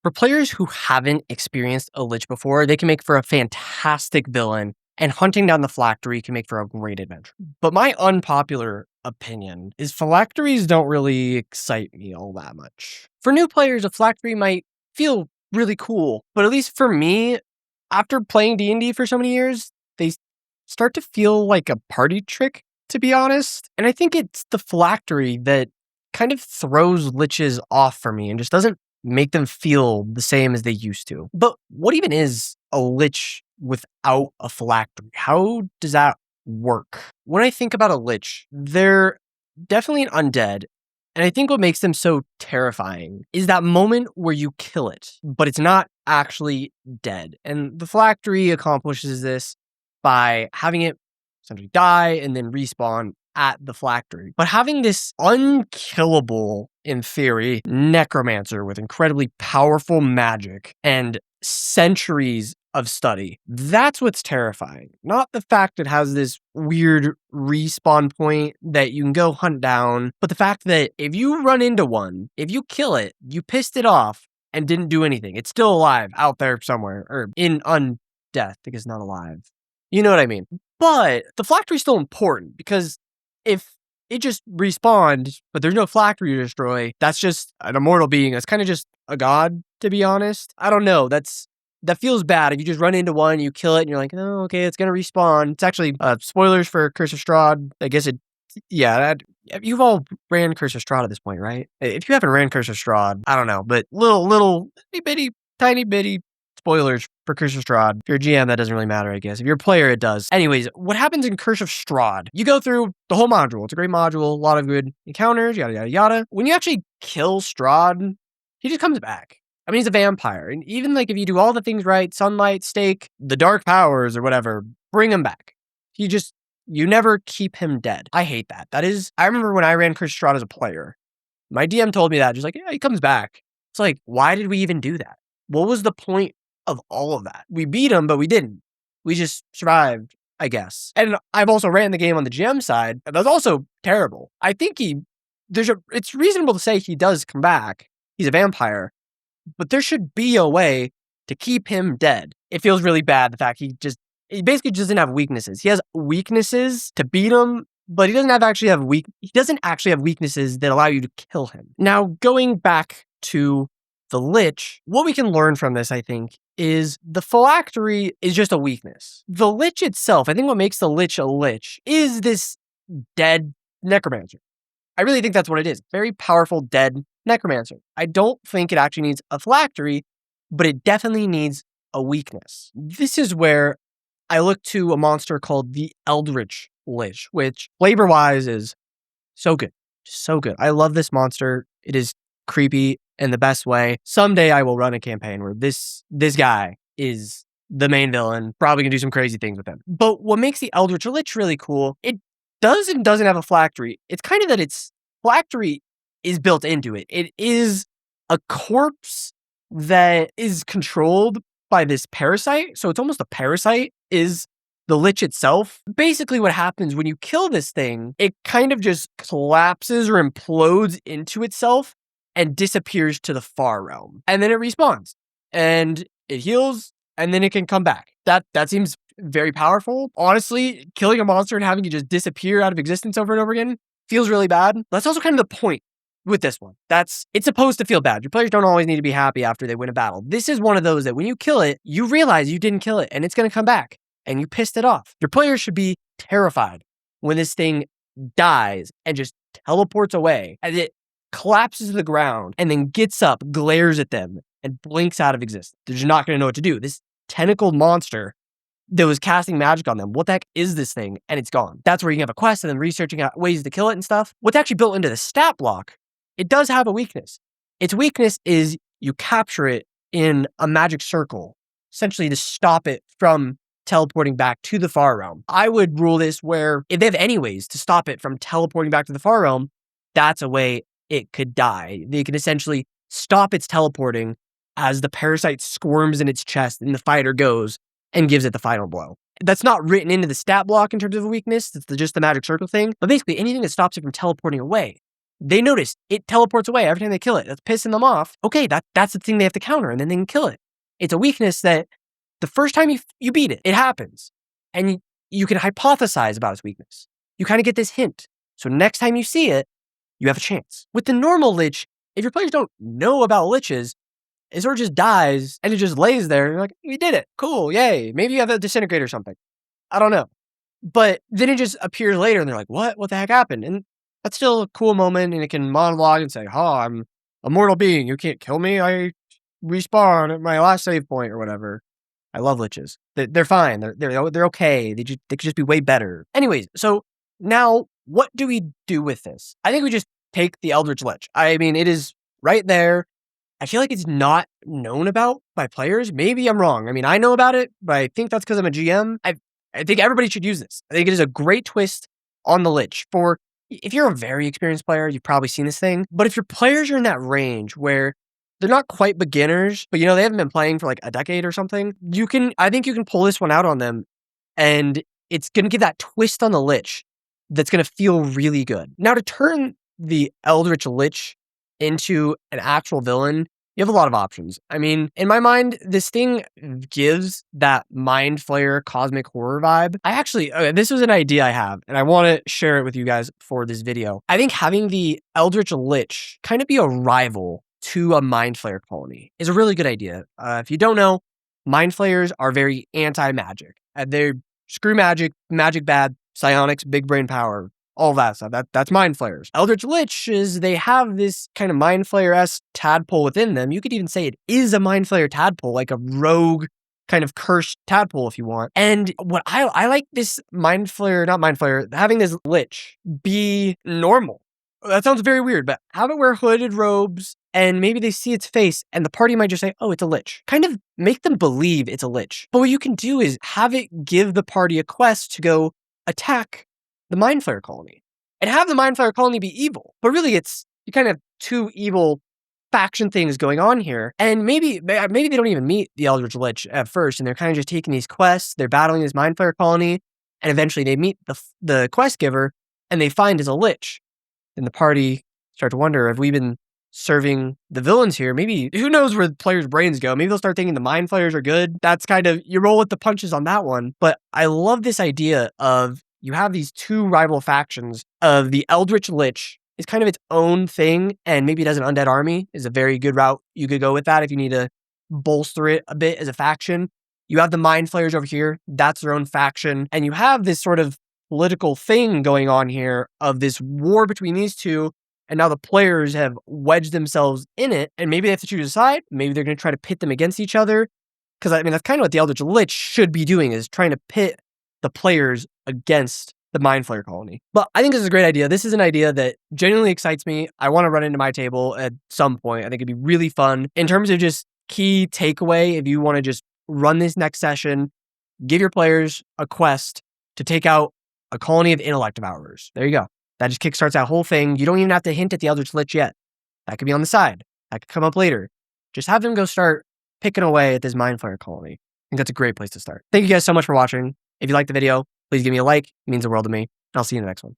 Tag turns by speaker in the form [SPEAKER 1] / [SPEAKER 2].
[SPEAKER 1] For players who haven't experienced a Lich before, they can make for a fantastic villain, and hunting down the phylactery can make for a great adventure. But my unpopular opinion is phylacteries don't really excite me all that much. For new players, a phylactery might feel really cool, but at least for me, after playing D&D for so many years, they start to feel like a party trick, to be honest. And I think it's the phylactery that kind of throws liches off for me and just doesn't make them feel the same as they used to. But what even is a lich without a phylactery? How does that work? When I think about a lich, they're definitely an undead. And I think what makes them so terrifying is that moment where you kill it, but it's not actually dead. And the phylactery accomplishes this by having it essentially die and then respawn at the phylactery. But having this unkillable, in theory, necromancer with incredibly powerful magic and centuries of study, that's what's terrifying. Not the fact it has this weird respawn point that you can go hunt down, but the fact that if you run into one, if you kill it, you pissed it off and didn't do anything. It's still alive out there somewhere, or in undeath, because it's not alive. You know what I mean? But the phylactery's still important, because if it just respawned, but there's no phylactery to destroy, that's just an immortal being. That's kind of just a god, to be honest. I don't know. That feels bad. If you just run into one, you kill it, and you're like, oh, okay, it's going to respawn. It's actually, spoilers for Curse of Strahd. I guess you've all ran Curse of Strahd at this point, right? If you haven't ran Curse of Strahd, I don't know, but little, tiny bitty spoilers for Curse of Strahd. If you're a GM, that doesn't really matter, I guess. If you're a player, it does. Anyways, what happens in Curse of Strahd? You go through the whole module. It's a great module, a lot of good encounters, yada, yada, yada. When you actually kill Strahd, he just comes back. I mean, he's a vampire. And even like if you do all the things right, sunlight, stake, the dark powers or whatever, bring him back. You never keep him dead. I hate that. I remember when I ran Curse of Strahd as a player, my DM told me that, just like, yeah, he comes back. It's like, why did we even do that? What was the point of all of that? We beat him, but we didn't. We just survived, I guess. And I've also ran the game on the GM side, and that's also terrible. I think it's reasonable to say he does come back. He's a vampire, but there should be a way to keep him dead. It feels really bad, the fact he basically just doesn't have weaknesses. He has weaknesses to beat him, but he doesn't actually have weaknesses that allow you to kill him. Now, going back to the Lich, what we can learn from this, I think, is the phylactery is just a weakness. The Lich itself, I think what makes the Lich a Lich is this dead necromancer. I really think that's what it is. Very powerful dead necromancer. I don't think it actually needs a phylactery, but it definitely needs a weakness. This is where I look to a monster called the Eldritch Lich, which flavor-wise is so good. So good. I love this monster. It is creepy in the best way. Someday I will run a campaign where this guy is the main villain, probably gonna do some crazy things with him. But what makes the Eldritch Lich really cool, it does and doesn't have a phylactery. It's kind of that its phylactery is built into it. It is a corpse that is controlled by this parasite. So it's almost a parasite is the Lich itself. Basically what happens when you kill this thing, it kind of just collapses or implodes into itself and disappears to the far realm. And then it respawns and it heals and then it can come back. That seems very powerful. Honestly, killing a monster and having it just disappear out of existence over and over again feels really bad. That's also kind of the point with this one. It's supposed to feel bad. Your players don't always need to be happy after they win a battle. This is one of those that when you kill it, you realize you didn't kill it and it's going to come back and you pissed it off. Your players should be terrified when this thing dies and just teleports away as it collapses to the ground and then gets up, glares at them, and blinks out of existence. They're just not going to know what to do. This tentacled monster that was casting magic on them, what the heck is this thing? And it's gone. That's where you can have a quest and then researching out ways to kill it and stuff. What's actually built into the stat block, it does have a weakness. Its weakness is you capture it in a magic circle, essentially to stop it from teleporting back to the far realm. I would rule this where if they have any ways to stop it from teleporting back to the far realm, that's a way it could die. They can essentially stop its teleporting as the parasite squirms in its chest and the fighter goes and gives it the final blow. That's not written into the stat block in terms of a weakness. It's just the magic circle thing. But basically anything that stops it from teleporting away. They notice it teleports away every time they kill it. That's pissing them off. Okay, that's the thing they have to counter, and then they can kill it. It's a weakness that the first time you beat it, it happens. And you can hypothesize about its weakness. You kind of get this hint. So next time you see it, you have a chance. With the normal Lich, if your players don't know about Liches, it sort of just dies and it just lays there. And you're like, we did it. Cool. Yay. Maybe you have a disintegrate or something. I don't know. But then it just appears later and they're like, what? What the heck happened? And that's still a cool moment. And it can monologue and say, oh, I'm a mortal being. You can't kill me. I respawn at my last save point or whatever. I love Liches. They're fine. They're okay. They could just be way better. Anyways, so now what do we do with this? I think we just take the Eldritch Lich. I mean, it is right there. I feel like it's not known about by players. Maybe I'm wrong. I mean, I know about it, but I think that's because I'm a GM. I think everybody should use this. I think it is a great twist on the Lich. If you're a very experienced player, you've probably seen this thing. But if your players are in that range where they're not quite beginners, but they haven't been playing for like a decade or something, I think you can pull this one out on them, and it's going to give that twist on the Lich that's going to feel really good. Now, to turn the Eldritch Lich into an actual villain, you have a lot of options. I mean, in my mind, this thing gives that Mind Flayer cosmic horror vibe. This was an idea I have, and I want to share it with you guys for this video. I think having the Eldritch Lich kind of be a rival to a Mind Flayer colony is a really good idea. If you don't know, Mind Flayers are very anti-magic. They're screw magic, magic bad, psionics, big brain power, all that stuff. That's Mind Flayers. Eldritch Liches, they have this kind of Mind Flayer-esque tadpole within them. You could even say it is a Mind Flayer tadpole, like a rogue kind of cursed tadpole if you want. And what I like this Mind Flayer, not Mind Flayer, having this Lich be normal. That sounds very weird, but have it wear hooded robes, and maybe they see its face, and the party might just say, oh, it's a Lich. Kind of make them believe it's a Lich. But what you can do is have it give the party a quest to go attack the Mind Flayer colony, and have the Mind Flayer colony be evil. But really, you kind of have two evil faction things going on here. And maybe they don't even meet the Eldritch Lich at first, and they're kind of just taking these quests, they're battling this Mind Flayer colony, and eventually they meet the quest giver, and they find it's a Lich. And the party start to wonder, have we been serving the villains here? Maybe, who knows where the players' brains go? Maybe they'll start thinking the Mind Flayers are good. That's kind of, you roll with the punches on that one. But I love this idea of, you have these two rival factions of the Eldritch Lich is kind of its own thing, and maybe it has an undead army is a very good route you could go with that if you need to bolster it a bit as a faction. You have the Mind Flayers over here, that's their own faction, and you have this sort of political thing going on here of this war between these two, and now the players have wedged themselves in it, and maybe they have to choose a side, maybe they're going to try to pit them against each other, because I mean, that's kind of what the Eldritch Lich should be doing, is trying to pit the players against the Mind Flayer colony. But I think this is a great idea. This is an idea that genuinely excites me. I want to run into my table at some point. I think it'd be really fun. In terms of just key takeaway, if you want to just run this next session, give your players a quest to take out a colony of intellect devourers. There you go. That just kickstarts that whole thing. You don't even have to hint at the Eldritch Lich yet. That could be on the side. That could come up later. Just have them go start picking away at this Mind Flayer colony. I think that's a great place to start. Thank you guys so much for watching. If you liked the video, please give me a like. It means the world to me. And I'll see you in the next one.